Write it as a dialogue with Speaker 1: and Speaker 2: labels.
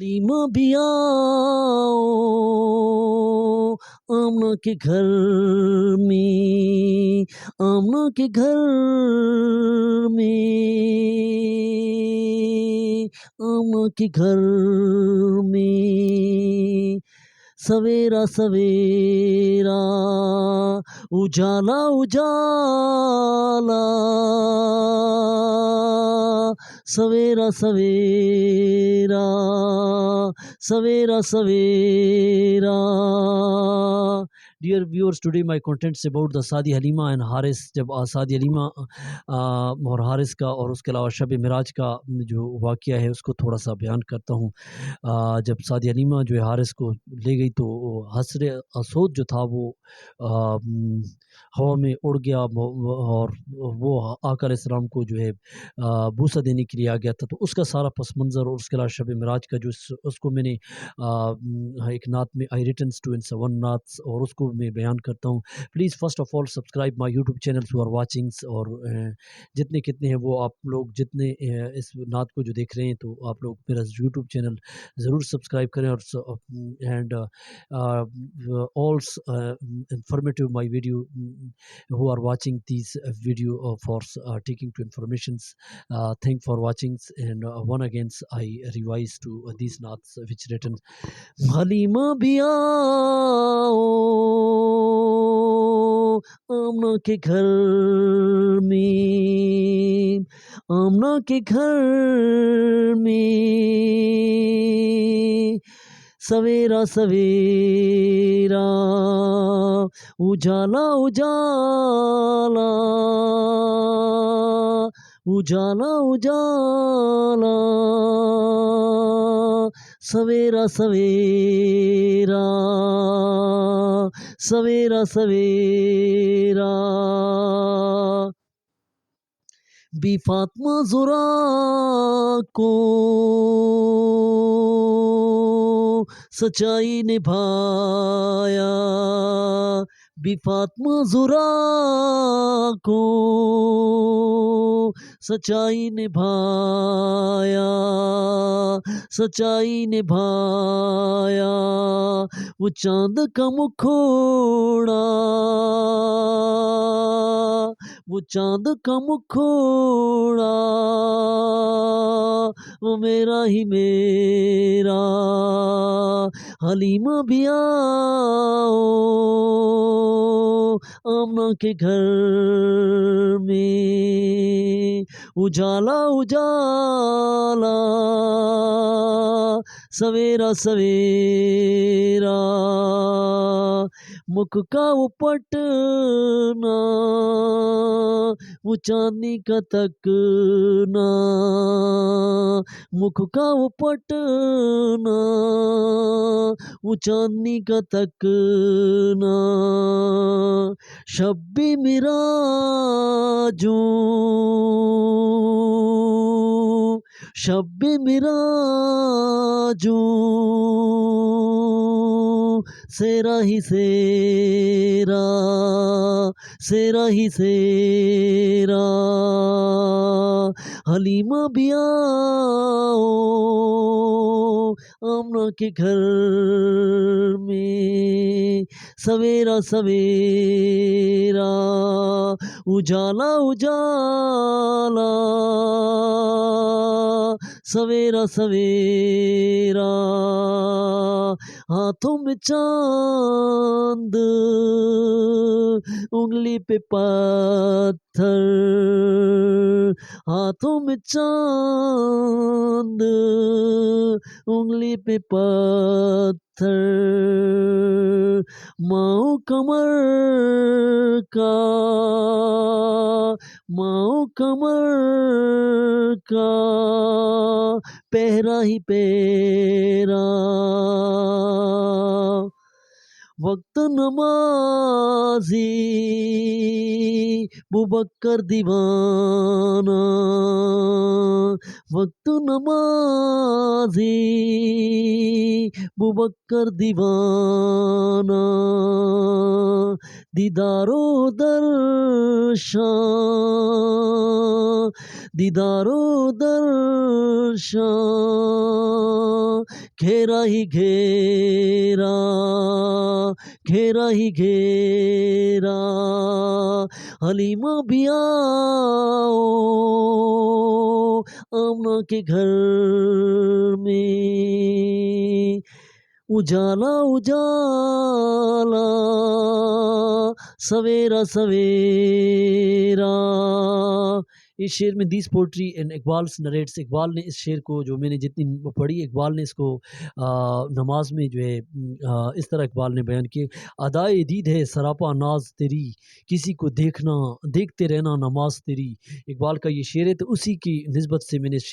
Speaker 1: हलीमा भी आओ आमना के घर में, आमना के घर में, आमना के घर में। सवेरा सवेरा उजाला उजाला, सवेरा सवेरा, सवेरा सवेरा। Dear viewers, today my content is about the Saadi Halima and Haris. जब सादी हलीमा और हारिस का और उसके अलावा शब मिराज का जो वाक़या है उसको थोड़ा सा बयान करता हूँ। जब सादी हलीमा जो है हारिस को ले गई तो हसर असोद जो था वो हवा में उड़ गया और वो आका अलैहिस्सलाम को जो है बूसा देने के लिए आ गया था। तो उसका सारा पस मंज़र और उसके अलावा शब मिराज का जो उसको मैंने एक नात में आई रिटन्स टू इन 7 नात्स और उसको मैं बयान करता हूँ। Please first of all subscribe my YouTube channel who are watching और जितने कितने हैं वो आप लोग जितने इस नात को जो देख रहे हैं तो आप लोग मेरा यूट्यूब चैनल ज़रूर सब्सक्राइब करें और and all informative my video who are watching these video for taking to informations. Thank for watching and one again I revise to these naats which written Halima भी आओ आमना के घर में, आमना के घर में। सवेरा सवेरा उजाला उजाला, उजाला उजाला, सवेरा सवेरा, सवेरा सवेरा। बी फातिमा ज़ुरा को सच्चाई निभाया, बी फातिमा ज़ुरा को सच्चाई निभाया, सच्चाई निभाया। वो चांद का मुखोड़ा, वो चांद का मुखोड़ा, वो मेरा ही मेरा। हलीमा भी आओ आमना के घर में, उजाला उजाला, सवेरा सवेरा। मुख का वो पटना, वो चांदनी का तकना, मुख का वो पटना, वो चांदनी का तकना। शब्बे मिराजो, शब्बे मिराजो, सेरा ही सेरा, सेरा ही सेरा। हलीमा भी आओ आमना के घर में, सवेरा सवेरा उजाला उजाला, सवेरा सवेरा। हाथों में चांद, उंगली पे पत्थर, हाथों में चांद, उंगली पे पत्थर। माओ कमर का, माओ कमर का पहरा ही पहरा। वक्त नमाज़ी बुबक्कर दीवाना, वक्त नमाज़ी बुबक्कर दीवाना। दीदारो दर्शन, दीदारो दर्शन घेरा ही घेरा, घेरा ही घेरा, हलीमा भी आओ आमना के घर में। उजाला उजाला सवेरा सवेरा। इस शेर में this poetry and Iqbal narrates, Iqbal ने इस शेर को, जो मैंने जितनी पढ़ी, इकबाल ने इसको नमाज में जो है इस तरह इकबाल ने बयान किया। अदाए दीद है सरापा नाज तेरी, किसी को देखना देखते रहना नमाज तेरी। इकबाल का ये शेर है, तो उसी की निस्बत से मैंने